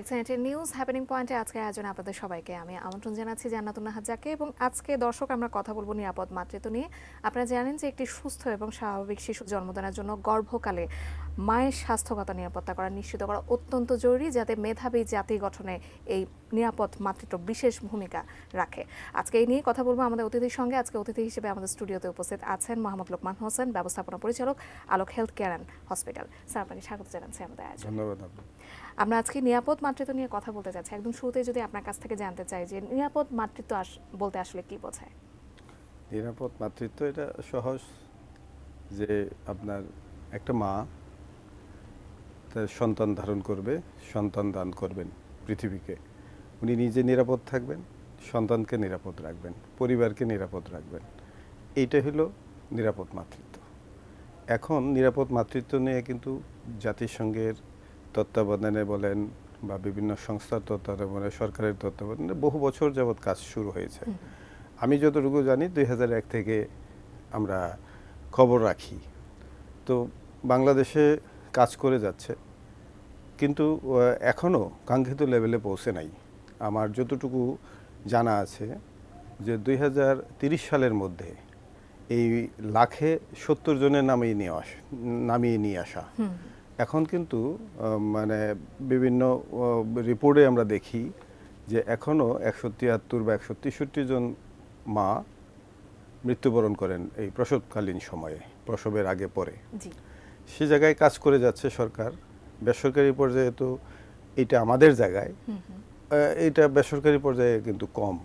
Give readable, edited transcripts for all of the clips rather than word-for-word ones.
দেখছেন এটি news happening পয়েন্টে আজকের আয়োজনে আপনাদের সবাইকে আমি আমন্ত্রণ জানাচ্ছি জান্নাতুন নাহাজাকে। এবং আজকে দর্শক আমরা কথা বলবো নিরাপদ মাতৃত্ব নিয়ে। আপনারা জানেন যে একটি সুস্থ এবং স্বাভাবিক শিশু জন্মদানের জন্য গর্ভকালে মায়ের স্বাস্থ্যগত নিরাপত্তা করা নিশ্চিত করা অত্যন্ত জরুরি, যাতে মেধাবী জাতি গঠনে এই নিরাপদ মাতৃত্ব বিশেষ ভূমিকা রাখে। আজকে এই নিয়ে কথা বলবো আমাদের অতিথির সঙ্গে। আজকে অতিথি হিসেবে আমাদের স্টুডিওতে উপস্থিত আছেন মোহাম্মদ লোকমান হোসেন, ব্যবস্থাপনা পরিচালক, Alok Health Care and Hospital. Sir, আপনাকে স্বাগত জানাচ্ছি আমাদের আয়োজনে। ধন্যবাদ। আমরা আজকে নিরাপদ মাতৃত্ব নিয়ে কথা বলতে যাচ্ছি। একদম শুরুতে যদি আপনার কাছ থেকে জানতে চাই যে নিরাপদ মাতৃত্ব বলতে আসলে কি বোঝায়? নিরাপদ মাতৃত্ব এটা সহজ, যে আপনার একটা মা তার সন্তান ধারণ করবে, সন্তান দান করবেন পৃথিবীকে। উনি নিজে নিরাপদ থাকবেন, সন্তানকে নিরাপদ রাখবেন, পরিবারকে নিরাপদ রাখবেন। এইটা হলো নিরাপদ মাতৃত্ব। এখন নিরাপদ মাতৃত্ব নিয়ে কিন্তু জাতিসংঘের তত্ত্বাবধানে বলেন বা বিভিন্ন সংস্থার তত্ত্বাবধানে, সরকারের তত্ত্বাবধানে বহু বছর যাবৎ কাজ শুরু হয়েছে। আমি যতটুকু জানি 2001 থেকে আমরা খবর রাখি, তো বাংলাদেশে কাজ করে যাচ্ছে, কিন্তু এখনও কাঙ্ক্ষিত লেভেলে পৌঁছে নাই। আমার যতটুকু জানা আছে যে 2030 সালের মধ্যে এই 170 জনের নামিয়ে নিয়ে আসা। এখন কিন্তু মানে বিভিন্ন রিপোর্টে আমরা দেখি যে এখনও 173 বা 163 জন মা মৃত্যুবরণ করেন এই প্রসবকালীন সময়ে, প্রসবের আগে পরে। সে জায়গায় কাজ করে যাচ্ছে সরকার। বেসরকারি পর্যায়ে তো এটা আমাদের জায়গায়, এটা বেসরকারি পর্যায়ে কিন্তু কম।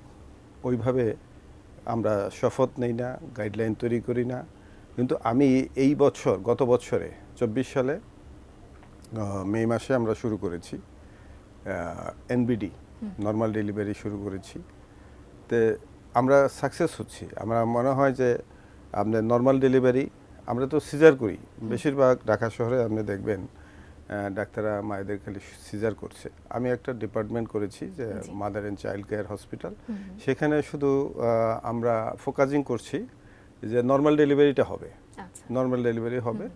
ওইভাবে আমরা শপথ নেই না, গাইডলাইন তৈরি করি না। কিন্তু আমি এই বছর, গত বছরে 24 সালে মে মাসে আমরা শুরু করেছি এনবিডি, নর্মাল ডেলিভারি শুরু করেছি। তো আমরা সাকসেস হচ্ছি। আমরা মনে হয় যে আপনার নর্মাল ডেলিভারি, আমরা তো সিজার করি বেশিরভাগ। ঢাকা শহরে আপনি দেখবেন ডাক্তাররা মায়েদের খালি সিজার করছে। আমি একটা ডিপার্টমেন্ট করেছি যে mother and child care hospital, সেখানে শুধু আমরা ফোকাসিং করছি যে নর্মাল ডেলিভারিটা হবে, নর্মাল ডেলিভারি হবে।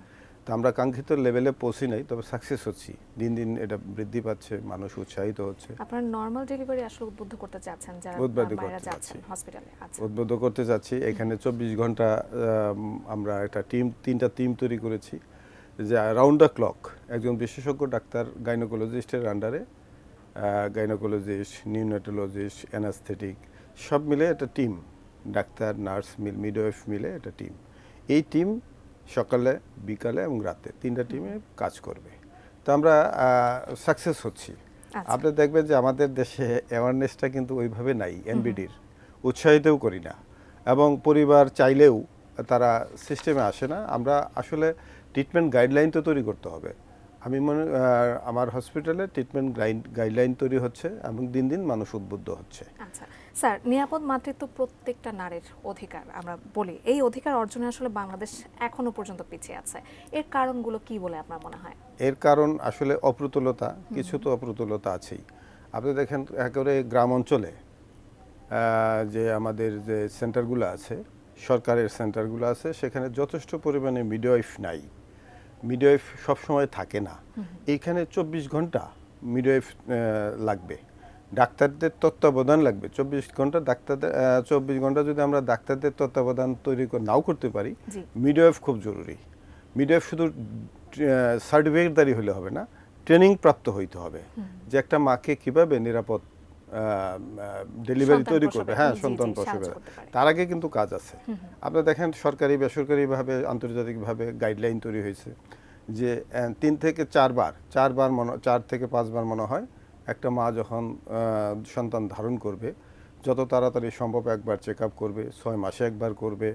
তো আমরা কাঙ্ক্ষিত লেভেলে পৌঁছি নাই, তবে সাকসেস হচ্ছি। দিন দিন এটা বৃদ্ধি পাচ্ছে, মানুষ উৎসাহিত হচ্ছে। আপনারা নর্মাল ডেলিভারি আসলে উদ্বুদ্ধ করতে চাচ্ছেন যারা বাইরে যাচ্ছেন হসপিটালে? আচ্ছা, উদ্বুদ্ধ করতে যাচ্ছি। এখানে 24 ঘন্টা আমরা একটা তিনটা টিম তৈরি করেছি, যে রাউন্ড দ্য ক্লক একজন বিশেষজ্ঞ ডাক্তার, গাইনোকোলজিস্টের আন্ডারে, গাইনোকোলজিস্ট, নিউনেটোলজিস্ট, অ্যানাস্থেটিক সব মিলে একটা টিম, ডাক্তার, নার্স, মিডওয়াইফ মিলে একটা টিম। এই টিম সকালে, বিকালে এবং রাতে 3টা টিমে কাজ করবে। তো আমরা সাকসেস হচ্ছি। আপনি দেখবেন যে আমাদের দেশে অ্যাওয়ারনেসটা কিন্তু ওইভাবে নাই, এনবিডির উৎসাহিতও করি না, এবং পরিবার চাইলেও তারা সিস্টেমে আসে না। আমরা আসলে ট্রিটমেন্ট গাইডলাইন তো তৈরি করতে হবে। আমি আমার হসপিটালে ট্রিটমেন্ট গাইডলাইন তৈরি হচ্ছে এবং দিন দিন মানুষ উদ্বুদ্ধ হচ্ছে। আচ্ছা স্যার, নিরাপদ মাতৃত্ব প্রত্যেকটা নারীর অধিকার আমরা বলি। এই অধিকার অর্জনে আসলে বাংলাদেশ এখনো পর্যন্ত পিছিয়ে আছে। এর কারণগুলো কি বলে আপনার মনে হয়? এর কারণ আসলে অপ্রতুলতা, কিছু তো অপ্রতুলতা আছেই। আপনি দেখেন একেবারে গ্রাম অঞ্চলে যে আমাদের যে সেন্টারগুলো আছে, সরকারের সেন্টারগুলো আছে, সেখানে যথেষ্ট পরিমাণে মিডওয়াইফ নাই, মিডওয়াইফ সবসময় থাকে না। এইখানে 24 ঘন্টা মিডওয়াইফ লাগবে, ডাক্তারদের তত্ত্বাবধান লাগবে 24 ঘন্টা। 24 ঘন্টা যদি আমরা ডাক্তারদের তত্ত্বাবধান তৈরি নাও করতে পারি, মিডওয়াইফ খুব জরুরি। মিডওয়াইফ শুধু সার্টিফিকেটদারি হলে হবে না, ট্রেনিং প্রাপ্ত হইতে হবে যে একটা মাকে কিভাবে নিরাপদ ডেলিভারি তৈরি করবে, হ্যাঁ, সন্তান প্রসবে। তার আগে কিন্তু কাজ আছে। আপনারা দেখেন সরকারি বেসরকারিভাবে আন্তর্জাতিকভাবে গাইডলাইন তৈরি হয়েছে যে 3 থেকে 4 থেকে 5 বার মনে হয় একটা মা যখন সন্তান ধারণ করবে, যত তাড়াতাড়ি সম্ভব একবার চেক আপ করবে, 6 মাসে একবার করবে,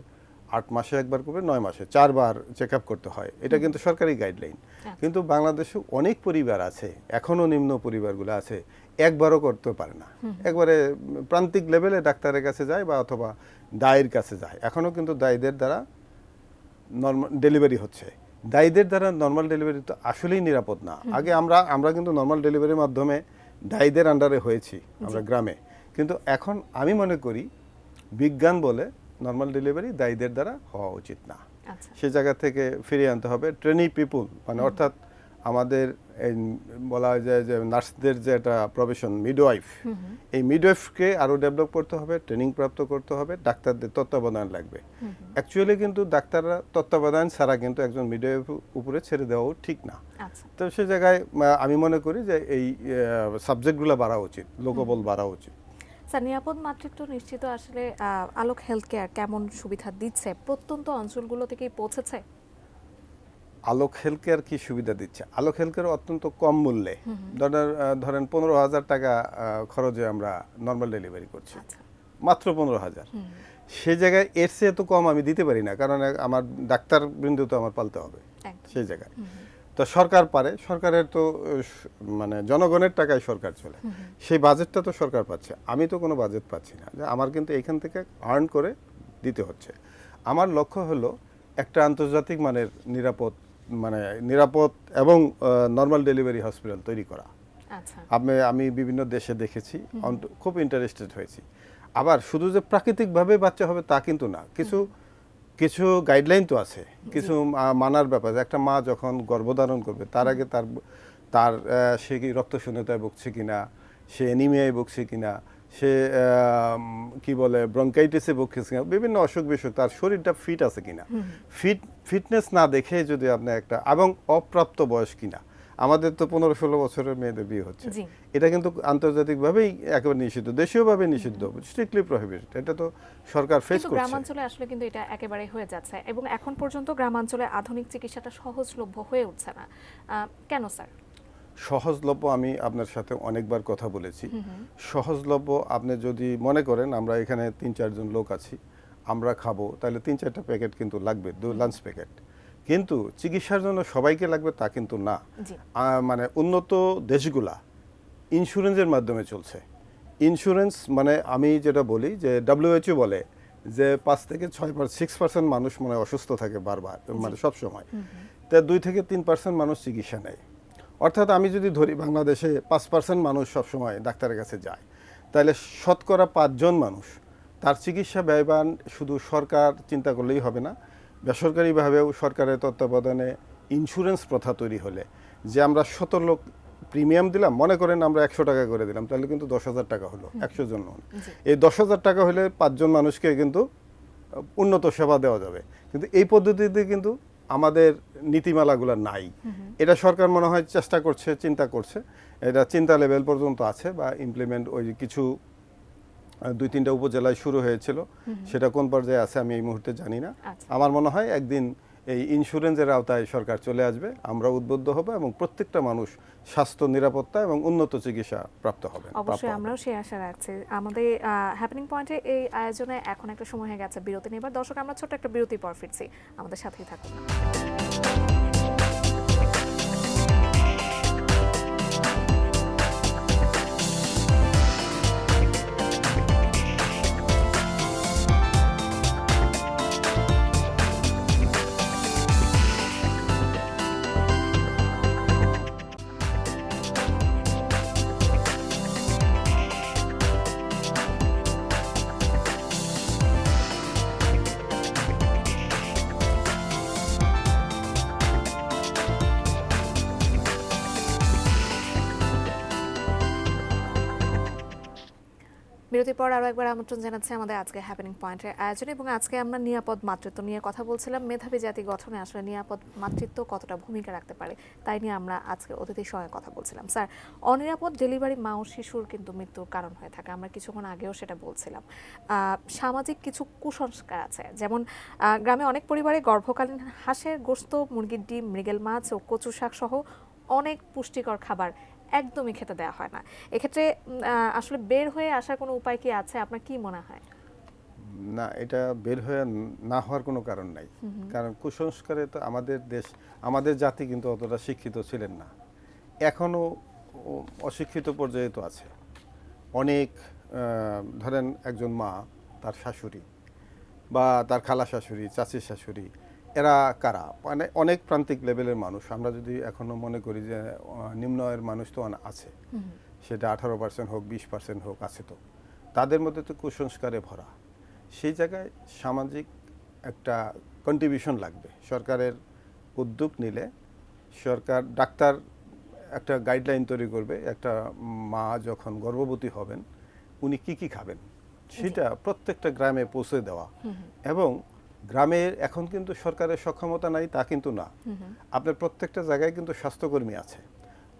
8 মাসে একবার করবে, 9 মাসে 4 বার চেক আপ করতে হয়। এটা কিন্তু সরকারি গাইডলাইন। কিন্তু বাংলাদেশে অনেক পরিবার আছে, এখনও নিম্ন পরিবারগুলো আছে, একবারও করতে পারে না। একবারে প্রান্তিক লেভেলে ডাক্তারের কাছে যায় বা অথবা দায়ের কাছে যায়। এখনও কিন্তু দায়ীদের দ্বারা নর্মাল ডেলিভারি হচ্ছে। দায়ীদের দ্বারা নর্মাল ডেলিভারি তো আসলেই নিরাপদ না। আগে আমরা কিন্তু নর্মাল ডেলিভারির মাধ্যমে দায়ীদের আন্ডারে হয়েছি আমরা গ্রামে, কিন্তু এখন আমি মনে করি বিজ্ঞান বলে নর্মাল ডেলিভারি দায়ীদের দ্বারা হওয়া উচিত না। সে জায়গা থেকে ফিরিয়ে আনতে হবে ট্রেনি পিপুল, মানে অর্থাৎ আমাদের এই বলা যায় যে নার্সদের যে একটা প্রফেশন মিডওয়াইফ, এই মিডওয়াইফকে আরও ডেভেলপ করতে হবে, ট্রেনিং প্রাপ্ত করতে হবে, ডাক্তারদের তত্ত্বাবধান লাগবে। অ্যাকচুয়ালি কিন্তু ডাক্তাররা তত্ত্বাবধান ছাড়া কিন্তু একজন মিডওয়াইফ উপরে ছেড়ে দেওয়াও ঠিক না। তো সে জায়গায় আমি মনে করি যে এই সাবজেক্টগুলো বাড়া উচিত, লোকবল বাড়া উচিত। স্যার, নিরাপদ মাতৃত্ব নিশ্চিত আসলে আলোক হেলথ কেয়ার কেমন সুবিধা দিচ্ছে? প্রত্যন্ত অঞ্চলগুলো থেকেই পৌঁছেছে? আলোক হেলথ কেয়ার কি সুবিধা দিচ্ছে? আলোক হেলথ কেয়ার অত্যন্ত কম মূল্যে, ধরেন 15,000 টাকা খরচে আমরা নর্মাল ডেলিভারি করছি, মাত্র 15,000। সে জায়গায় এর চেয়ে তো কম আমি দিতে পারি না, কারণ আমার ডাক্তার বৃন্দ তো আমার পালতে হবে সেই জায়গায়। তো সরকার পারে, সরকারের তো মানে জনগণের টাকায় সরকার চলে, সেই বাজেটটা তো সরকার পাচ্ছে, আমি তো কোনো বাজেট পাচ্ছি না, যে আমার কিন্তু এখান থেকে আর্ন করে দিতে হচ্ছে। আমার লক্ষ্য হলো একটা আন্তর্জাতিক মানের নিরাপদ এবং নর্মাল ডেলিভারি হসপিটাল তৈরি করা। আমি বিভিন্ন দেশে দেখেছি, খুব ইন্টারেস্টেড হয়েছি। আবার শুধু যে প্রাকৃতিকভাবে বাচ্চা হবে তা কিন্তু না, কিছু গাইডলাইন তো আছে, কিছু মানার ব্যাপার। একটা মা যখন গর্ভধারণ করবে তার আগে তার সে কি রক্তশূন্যতায় ভুগছে কিনা, সে অ্যানিমিয়ায় ভুগছে কিনা, সে কি বলে ব্রঙ্কাইটিসে ভুগছে কিনা, বিভিন্ন অসুখ বিসুখ, তার শরীরটা ফিট আছে কিনা, ফিটনেস না দেখে যদি আপনি একটা, এবং অপ্রাপ্ত বয়স কিনা। আমাদের তো 15-16 বছরের মেয়েদের বিয়ে হচ্ছে, এটা কিন্তু আন্তর্জাতিকভাবেই একেবারে নিষিদ্ধ, দেশীয়ভাবে নিষিদ্ধ, স্ট্রিক্টলি প্রহিবিটেড। এটা তো সরকার ফেস করছে। গ্রামাঞ্চলে আসলে কিন্তু এটা একেবারে হয়ে যাচ্ছে, এবং এখন পর্যন্ত গ্রামাঞ্চলে আধুনিক চিকিৎসাটা সহজলভ্য হয়ে উঠছে না। কেন স্যার? সহজলভ্য আমি আপনার সাথে অনেকবার কথা বলেছি। সহজলভ্য আপনি যদি মনে করেন আমরা এখানে 3-4 জন লোক আছি, আমরা খাবো, তাহলে 3-4টা প্যাকেট কিন্তু লাগবে, লাঞ্চ প্যাকেট। কিন্তু চিকিৎসার জন্য সবাইকে লাগবে তা কিন্তু না। মানে উন্নত দেশগুলা ইন্স্যুরেন্সের মাধ্যমে চলছে। ইন্স্যুরেন্স মানে আমি যেটা বলি যে WHO বলে যে 5-6% মানুষ মানে অসুস্থ থাকে বারবার, মানে সবসময়, তা 2-3% মানুষ চিকিৎসা নেয়। অর্থাৎ আমি যদি ধরি বাংলাদেশে 5% মানুষ সবসময় ডাক্তারের কাছে যায়, তাহলে শতকরা 5 জন মানুষ তার চিকিৎসা ব্যয়বান শুধু সরকার চিন্তা করলেই হবে না, বেসরকারিভাবেও সরকারের তত্ত্বাবধানে ইন্স্যুরেন্স প্রথা তৈরি হলে, যে আমরা 100 লোক প্রিমিয়াম দিলাম, মনে করেন আমরা 100 টাকা করে দিলাম, তাহলে কিন্তু 10,000 টাকা হলো 100 জন। এই 10,000 টাকা হলে 5 জন মানুষকে কিন্তু উন্নত সেবা দেওয়া যাবে। কিন্তু এই পদ্ধতিতে কিন্তু আমাদের নীতিমালাগুলো নাই। এটা সরকার মনে হয় চেষ্টা করছে, চিন্তা করছে, এটা চিন্তা লেভেল পর্যন্ত আছে, বা ইমপ্লিমেন্ট ওই কিছু 2-3টা উপজেলায় শুরু হয়েছিল, সেটা কোন পর্যায়ে আছে আমি এই মুহূর্তে জানি না। আমার মনে হয় একদিন এই ইন্স্যুরেন্সের আওতায় সরকার চলে আসবে, আমরা উদ্বুদ্ধ হব এবং প্রত্যেকটা মানুষ স্বাস্থ্য নিরাপত্তা এবং উন্নত চিকিৎসা প্রাপ্ত হবে। অবশ্যই আমরাও সেই আশা রাখছি। আমাদের হ্যাপেনিং পয়েন্টে এই আয়োজনে এখন একটা সময় হয়ে গেছে বিরতি নেবার। দর্শক, আমরা ছোট্ট একটা বিরতির পর ফিরছি, আমাদের সাথেই থাকুন। বিরতির পর আরও একবার আমন্ত্রণ জানাচ্ছি আমাদের আজকে হ্যাপেনিং পয়েন্টের আয়োজনে, এবং আজকে আমরা নিরাপদ মাতৃত্ব নিয়ে কথা বলছিলাম। মেধাবী জাতি গঠনে আসলে নিরাপদ মাতৃত্ব কতটা ভূমিকা রাখতে পারে, তাই নিয়ে আমরা আজকে অতিথির সঙ্গে কথা বলছিলাম। স্যার, অনিরাপদ ডেলিভারি মা ও শিশুর কিন্তু মৃত্যুর কারণ হয়ে থাকে, আমরা কিছুক্ষণ আগেও সেটা বলছিলাম। সামাজিক কিছু কুসংস্কার আছে, যেমন গ্রামে অনেক পরিবারে গর্ভকালীন হাঁসের গোশত, মুরগির ডিম, মৃগেল মাছ ও কচু শাক সহ অনেক পুষ্টিকর খাবার একদমই খেতে দেওয়া হয় না। এক্ষেত্রে আসলে বের হয়ে আসার কোনো উপায় কি আছে? আপনার কি মনে হয়? না, এটা বের হয়ে না হওয়ার কোনো কারণ নাই, কারণ কুসংস্কারে তো আমাদের জাতি কিন্তু অতটা শিক্ষিত ছিলেন না, এখনো অশিক্ষিত পর্যায়ে তো আছে অনেক। ধরেন একজন মা, তার শাশুড়ি বা তার খালা শাশুড়ি, চাচি শাশুড়ি, এরা কারা? মানে অনেক প্রান্তিক লেভেলের মানুষ। আমরা যদি এখনো মনে করি যে নিম্ন আয়ের মানুষ তো আছে, সেটা 18% হোক, 20% হোক, আছে, তো তাদের মধ্যে তো কুসংস্কারে ভরা। সেই জায়গায় সামাজিক একটা কন্ট্রিবিউশন লাগবে। সরকারের উদ্যোগ নিলে সরকার ডাক্তার একটা গাইডলাইন তৈরি করবে, একটা মা যখন গর্ভবতী হবেন উনি কি কি খাবেন সেটা প্রত্যেকটা গ্রামে পৌঁছে দেওয়া। এবং গ্রামে এখন কিন্তু সরকারের সক্ষমতা নাই তা কিন্তু না, আপনার প্রত্যেকটা জায়গায় কিন্তু স্বাস্থ্যকর্মী আছে,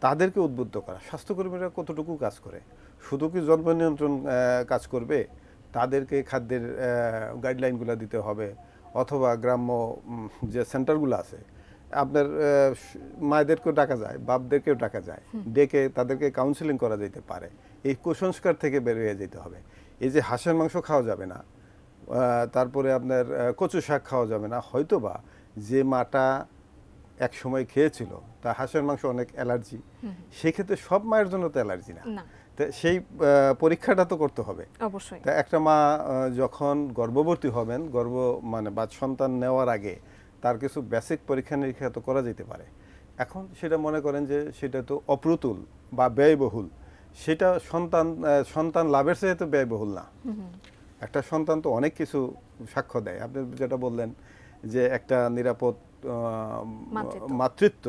তাদেরকে উদ্বুদ্ধ করা। স্বাস্থ্যকর্মীরা কতটুকু কাজ করে? শুধু কি জন্ম নিয়ন্ত্রণ কাজ করবে? তাদেরকে খাদ্যের গাইডলাইনগুলো দিতে হবে, অথবা গ্রাম্য যে সেন্টারগুলো আছে আপনার মায়েদেরকেও ডাকা যায়, বাপদেরকেও ডাকা যায়, ডেকে তাদেরকে কাউন্সিলিং করা যেতে পারে। এই কুসংস্কার থেকে বের হয়ে যেতে হবে। এই যে হাঁসের মাংস খাওয়া যাবে না, তারপরে আপনার কচু শাক খাওয়া যাবে না, হয়তোবা যে মাটা এক সময় খেয়েছিল তা হাঁসের মাংস অনেক অ্যালার্জি, সেক্ষেত্রে সব মায়ের জন্য তো অ্যালার্জি না। তা সেই পরীক্ষাটা তো করতে হবে অবশ্যই। তা একটা মা যখন গর্ভবতী হবেন, মানে বাচ্চা সন্তান নেওয়ার আগে তার কিছু বেসিক পরীক্ষা নিরীক্ষা তো করা যেতে পারে। এখন সেটা মনে করেন যে সেটা তো অপ্রতুল বা ব্যয়বহুল, সেটা সন্তান লাভের চেয়ে তো ব্যয়বহুল না। একটা সন্তান তো অনেক কিছু সাক্ষ্য দেয়। আপনি যেটা বললেন যে একটা নিরাপদ মাতৃত্ব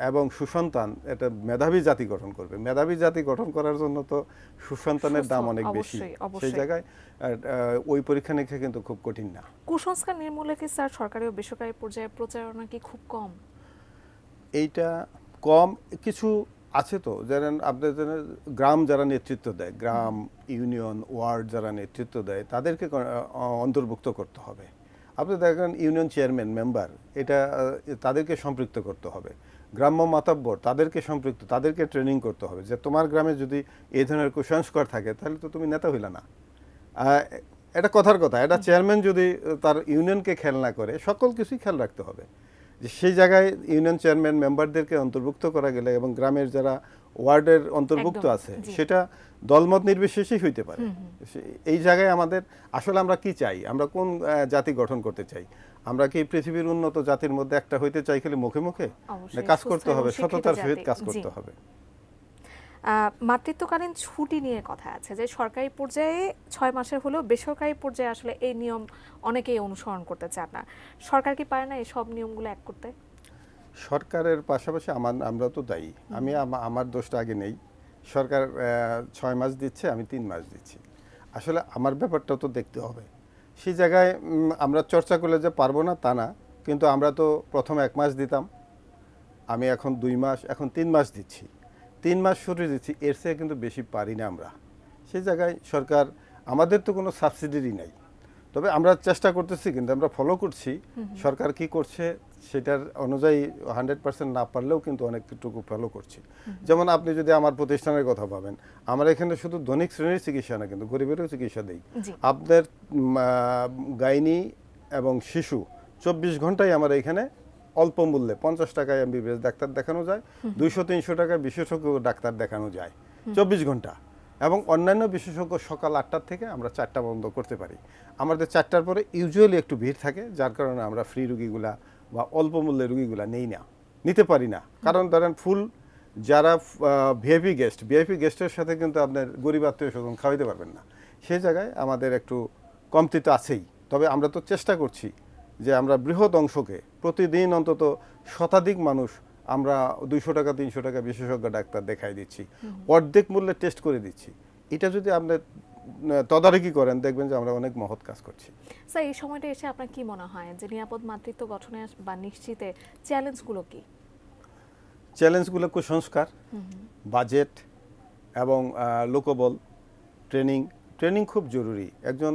এবং সুসন্তান, এটা মেধাবী জাতি গঠন করবে। মেধাবী জাতি গঠন করার জন্য তো সুসন্তানের দাম অনেক বেশি। সেই জায়গায় ওই পরীক্ষা নিরীক্ষা কিন্তু খুব কঠিন না। কুসংস্কার নির্মূলে কি স্যার সরকারি ও বেসরকারি পর্যায়ে প্রচারণা কি খুব কম? এইটা কম কিছু আছে তো, যেমন আপনাদের গ্রাম যারা নেতৃত্ব দেয়, গ্রাম ইউনিয়ন ওয়ার্ড যারা নেতৃত্ব দেয় তাদেরকে অন্তর্ভুক্ত করতে হবে। আপনি দেখেন ইউনিয়ন চেয়ারম্যান মেম্বার, এটা তাদেরকে সম্পৃক্ত করতে হবে। গ্রাম্য মাতব্বর তাদেরকে সম্পৃক্ত, তাদেরকে ট্রেনিং করতে হবে যে তোমার গ্রামে যদি এই ধরনের কুসংস্কার থাকে তাহলে তো তুমি নেতা হইলা না। এটা কথার কথা, এটা চেয়ারম্যান যদি তার ইউনিয়নকে খেয়াল না করে, সকল কিছুই খেয়াল রাখতে হবে। যে সেই জায়গায় ইউনিয়ন চেয়ারম্যান মেম্বারদেরকে অন্তর্ভুক্ত করা গেলে এবং গ্রামের যারা ওয়ার্ডের অন্তর্ভুক্ত আছে সেটা দলমত নির্বিশেষেই হইতে পারে। এই জায়গায় আমাদের আসলে আমরা কি চাই, আমরা কোন জাতি গঠন করতে চাই? আমরা কি পৃথিবীর উন্নত জাতির মধ্যে একটা হইতে চাই খালি মুখে মুখে? কাজ করতে হবে, সততার সহিত কাজ করতে হবে। মাতৃত্বকালীন ছুটি নিয়ে কথা আছে যে সরকারি পর্যায়ে 6 মাসের হলেও বেসরকারি পর্যায়ে আসলে এই নিয়ম অনেকেই অনুসরণ করতে চান না। সরকার কি পারে না এই সব নিয়মগুলো এক করতে? সরকারের পাশাপাশি আমরা তো দায়ী। আমি আমার দোষটা আগে নেই। সরকার 6 মাস দিচ্ছে, আমি 3 মাস দিচ্ছি। আসলে আমার ব্যাপারটাও তো দেখতে হবে। সেই জায়গায় আমরা চর্চা করলে যে পারবো না তা না, কিন্তু আমরা তো প্রথম 1 মাস দিতাম, আমি এখন 2 মাস, এখন 3 মাস দিচ্ছি। 3 মাস ছুটি দিচ্ছি, এর চেয়ে কিন্তু বেশি পারি না আমরা। সেই জায়গায় সরকার, আমাদের তো কোনো সাবসিডি নাই, তবে আমরা চেষ্টা করতেছি, কিন্তু আমরা ফলো করছি সরকার কি করছে সেটার অনুযায়ী 100% না পারলেও কিন্তু অনেকটুকু ফলো করছি। যেমন আপনি যদি আমার প্রতিষ্ঠানের কথা ভাবেন, আমরা এখানে শুধু ধনিক শ্রেণীর চিকিৎসা না, কিন্তু গরিবেরও চিকিৎসা দিই। আপনার গাইনি এবং শিশু 24 ঘন্টায় আমার এখানে অল্প মূল্যে 50 টাকায় এমবিবিএস ডাক্তার দেখানো যায়, 200-300 টাকায় বিশেষজ্ঞ ডাক্তার দেখানো যায় 24 ঘন্টা। এবং অন্যান্য বিশেষজ্ঞ সকাল 8টার থেকে আমরা 4টা বন্ধ করতে পারি। আমাদের 4টার পরে ইউজুয়ালি একটু ভিড় থাকে, যার কারণে আমরা ফ্রি রুগীগুলা বা অল্প মূল্যের রুগীগুলা নিতে পারি না। কারণ ধরেন ফুল যারা ভিআইপি গেস্টের সাথে কিন্তু আপনার গরিব আত্মীয় স্বজন খাওয়াইতে পারবেন না। সেই জায়গায় আমাদের একটু কমতি তো আছেই। তবে আমরা তো চেষ্টা করছি যে আমরা বৃহৎ অংশকে প্রতিদিন অন্তত শতাধিক মানুষ আমরা 200 টাকা 300 টাকা বিশেষজ্ঞ ডাক্তার দেখাই দিচ্ছি, অর্ধেক মূল্যে টেস্ট করে দিচ্ছি। এটা যদি আপনি তদারকি করেন দেখবেন যে আমরা অনেক মহৎ কাজ করছি। স্যার, এই সময়টা এসে আপনার কি মনে হয় যে নিরাপদ মাতৃত্ব গঠনে বা নিশ্চিতে চ্যালেঞ্জগুলো কি? চ্যালেঞ্জগুলো কুসংস্কার, বাজেট এবং লোকবল, ট্রেনিং খুব জরুরি। একজন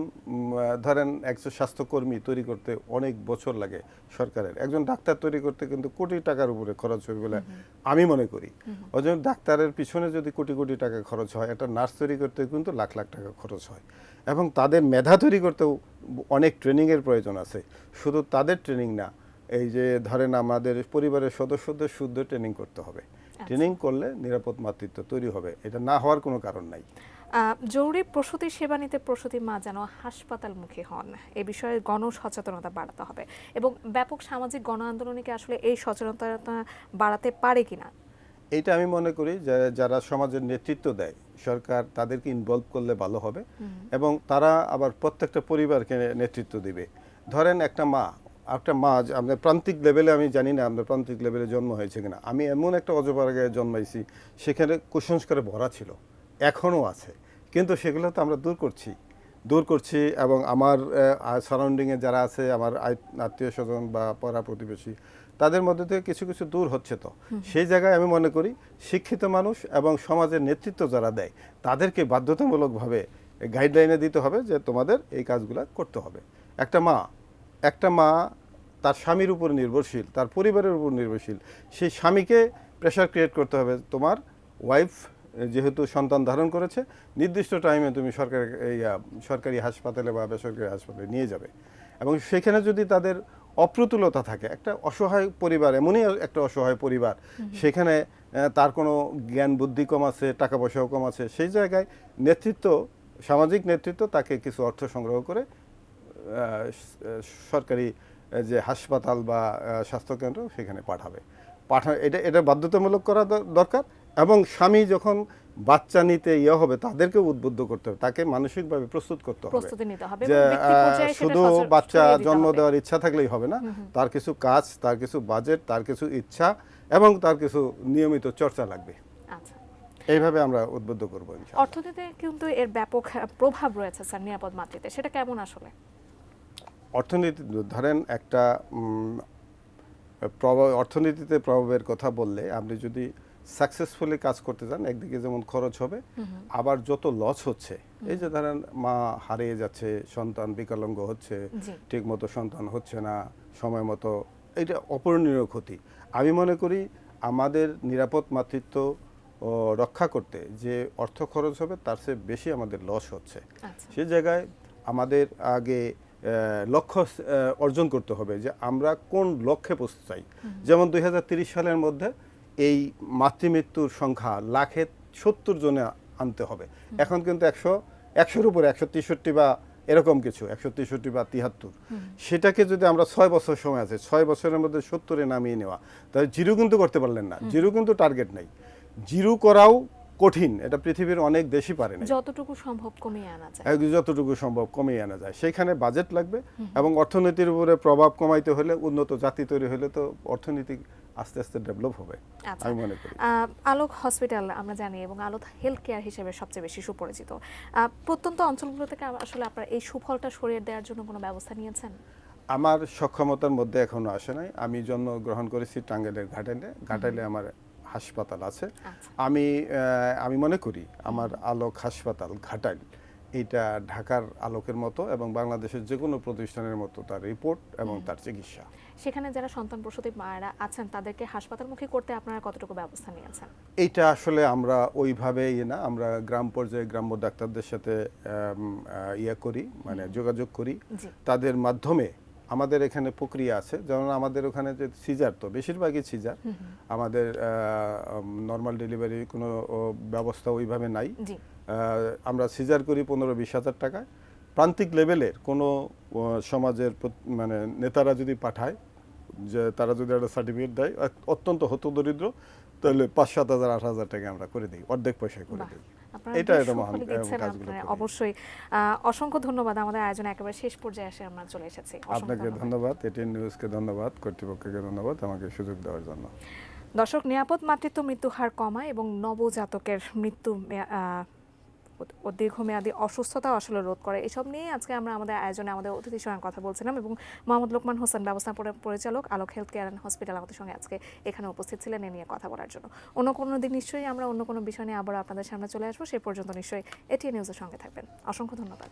ধরেন একজন স্বাস্থ্যকর্মী তৈরি করতে অনেক বছর লাগে সরকারের, একজন ডাক্তার তৈরি করতে কিন্তু কোটি টাকার উপরে খরচ হয় বলে আমি মনে করি। ওই জন্য ডাক্তারের পিছনে যদি কোটি কোটি টাকা খরচ হয়, একটা নার্স তৈরি করতে কিন্তু লাখ লাখ টাকা খরচ হয়। এবং তাদের মেধা তৈরি করতেও অনেক ট্রেনিংয়ের প্রয়োজন আছে। শুধু তাদের ট্রেনিং না, এই যে ধরেন আমাদের পরিবারের সদস্যদের শুদ্ধ ট্রেনিং করতে হবে। ট্রেনিং করলে নিরাপদ মাতৃত্ব তৈরি হবে, এটা না হওয়ার কোনো কারণ নাই। জরুরি প্রসূতি সেবা নিতে প্রসূতি মা যেন হাসপাতালমুখী হন, এ বিষয়ে গণসচেতনতা বাড়াতে হবে এবং ব্যাপক সামাজিক গণ আন্দোলনকে আসলে এই সচেতনতা বাড়াতে পারে কিনা, এইটা আমি মনে করি যে যারা সমাজের নেতৃত্ব দেয় সরকার তাদেরকে ইনভলভ করলে ভালো হবে। এবং তারা আবার প্রত্যেকটা পরিবারকে নেতৃত্ব দিবে। ধরেন একটা মা একটা মা আপনার প্রান্তিক লেভেলে, আমি জানি না আপনার প্রান্তিক লেভেলে জন্ম হয়েছে কিনা, আমি এমন একটা অজপাড়াগায় জন্মাইছি সেখানে কুসংস্কারে ভরা ছিল, এখনও আছে, কিন্তু সেগুলো তো আমরা দূর করছি এবং আমার সারাউন্ডিংয়ে যারা আছে, আমার আত্মীয় স্বজন বা পাড়া প্রতিবেশী, তাদের মধ্যে থেকে কিছু কিছু দূর হচ্ছে। তো সেই জায়গায় আমি মনে করি শিক্ষিত মানুষ এবং সমাজের নেতৃত্ব যারা দেয় তাদেরকে বাধ্যতামূলকভাবে গাইডলাইনে দিতে হবে যে তোমাদের এই কাজগুলো করতে হবে। একটা মা তার স্বামীর উপর নির্ভরশীল, তার পরিবারের উপর নির্ভরশীল, সেই স্বামীকে প্রেশার ক্রিয়েট করতে হবে, তোমার ওয়াইফ যেহেতু সন্তান ধারণ করেছে নির্দিষ্ট টাইমে তুমি সরকারি হাসপাতালে বা বেসরকারি হাসপাতালে নিয়ে যাবে। এবং সেখানে যদি তাদের অপ্রতুলতা থাকে, একটা অসহায় পরিবার, এমনই একটা অসহায় পরিবার, সেখানে তার কোনো জ্ঞান বুদ্ধি কম আছে, টাকা পয়সাও কম আছে, সেই জায়গায় সামাজিক নেতৃত্ব তাকে কিছু অর্থ সংগ্রহ করে সরকারি যে হাসপাতাল বা স্বাস্থ্যকেন্দ্র সেখানে এটা বাধ্যতামূলক করা দরকার। এবং স্বামী যখন বাচ্চা নিতে হবে তাদেরকে উদ্বুদ্ধ করতে হবে, তাকে মানসিকভাবে প্রস্তুত করতে হবে যে শুধু বাচ্চা জন্ম দেওয়ার ইচ্ছা থাকলেই হবে না, তার কিছু কাজ, তার কিছু বাজেট, তার কিছু ইচ্ছা এবং তার কিছু নিয়মিত চর্চা লাগবে। এইভাবে আমরা উদ্বুদ্ধ করবো। অর্থনীতিতে কিন্তু এর ব্যাপক প্রভাব রয়েছে স্যার নিরাপদ মাতৃত্বে, সেটা কেমন আসলে? অর্থনীতি ধরেন একটা অর্থনীতিতে প্রভাবের কথা বললে, আপনি যদি সাকসেসফুলি কাজ করতে চান, একদিকে যেমন খরচ হবে, আবার যত লস হচ্ছে, এই যে ধরেন মা হারিয়ে যাচ্ছে, সন্তান বিকলাঙ্গ হচ্ছে, ঠিক মতো সন্তান হচ্ছে না সময় মতো, এটা অপূরণীয় ক্ষতি। আমি মনে করি আমাদের নিরাপদ মাতৃত্ব রক্ষা করতে যে অর্থ খরচ হবে তার চেয়ে বেশি আমাদের লস হচ্ছে। সেই জায়গায় আমাদের আগে লক্ষ্য অর্জন করতে হবে যে আমরা কোন লক্ষ্যে পৌঁছতে চাই। যেমন 2030 সালের মধ্যে এই মাতৃমৃত্যুর সংখ্যা 1,70,000 জনে আনতে হবে। এখন কিন্তু 100-এর উপরে 163 বা এরকম কিছু, 163 বা 73। সেটাকে যদি আমরা 6 বছর সময় আছে, 6 বছরের মধ্যে 70-এ নামিয়ে নেওয়া, তাহলে জিরো কিন্তু করতে পারলেন না, জিরো কিন্তু টার্গেট নাই, জিরো করাও কঠিন, এটা পৃথিবীর অনেক দেশই পারে না। যতটুকু সম্ভব কমিয়ে আনা যায় সেখানে বাজেট লাগবে। এবং অর্থনীতির উপরে প্রভাব কমাইতে হলে, উন্নত জাতি তৈরি হলে তো অর্থনীতি আস্তে আস্তে ডেভেলপ হবে আমি মনে করি। আলোক হসপিটাল আমরা জানি এবং আলোক হেলথ কেয়ার হিসেবে সবচেয়ে বেশি সুপরিচিত। প্রত্যন্ত অঞ্চলগুলো থেকে আসলে আপনারা এই সুফলটা সরিয়ে দেওয়ার জন্য কোনো ব্যবস্থা নিয়েছেন? আমার সক্ষমতার মধ্যে এখনো আসে নাই। আমি জন্মগ্রহণ করেছি টাঙ্গাইলের ঘাটাইলে আমার হাসপাতাল আছে। আমি মনে করি আমার আলোক হাসপাতাল ঘাটাইল এটা ঢাকার আলোকের মতো এবং বাংলাদেশের যে কোনো প্রতিষ্ঠানের মতো তার রিপোর্ট এবং তার চিকিৎসা। সেখানে যারা সন্তান প্রসূতি মায়েরা আছেন তাদেরকে হাসপাতালমুখী করতে আপনারা কতটুকু ব্যবস্থা নিয়েছেন? এইটা আসলে আমরা ওইভাবে আমরা গ্রাম পর্যায়ে গ্রাম্য ডাক্তারদের সাথে যোগাযোগ করি, তাদের মাধ্যমে আমাদের এখানে প্রক্রিয়া আছে। যেমন আমাদের ওখানে যে সিজার, তো বেশিরভাগই সিজার, আমাদের নর্মাল ডেলিভারি কোনো ব্যবস্থা ওইভাবে নাই। আমরা সিজার করি 15-20 হাজার টাকায়। প্রান্তিক লেভেলের কোনো সমাজের নেতারা যদি পাঠায়, যে তারা যদি একটা সার্টিফিকেট দেয় অত্যন্ত হতদরিদ্র, তাহলে 5-7 হাজার 8 হাজার টাকা আমরা করে দিই, অর্ধেক পয়সায় করে দিই। অবশ্যই অসংখ্য ধন্যবাদ। আমাদের আয়োজনে একেবারে শেষ পর্যায়ে এসে আমরা চলে এসেছি। আপনাকে ধন্যবাদ, এটিএন নিউজকে ধন্যবাদ, কর্তৃপক্ষকে ধন্যবাদ আমাকে সুযোগ দেওয়ার জন্য। দর্শক, নিরাপদ মাতৃত্ব মৃত্যু হার কমায় এবং নবজাতকের মৃত্যু ও দীর্ঘমেয়াদী অসুস্থতা আসলে রোধ করে, এসব নিয়ে আজকে আমরা আমাদের আয়োজনে আমাদের অতিথির সঙ্গে কথা বলছিলাম। এবং মোহাম্মদ লোকমান হোসেন, ব্যবস্থাপনা পরিচালক, Alok Health Care and hospital, আমাদের সঙ্গে আজকে এখানে উপস্থিত ছিলেন এ নিয়ে কথা বলার জন্য। অন্য কোনো দিন নিশ্চয়ই আমরা অন্য কোনো বিষয় নিয়ে আবার আপনাদের সামনে চলে আসবো। সে পর্যন্ত নিশ্চয়ই এটিএন নিউজের সঙ্গে থাকবেন। অসংখ্য ধন্যবাদ।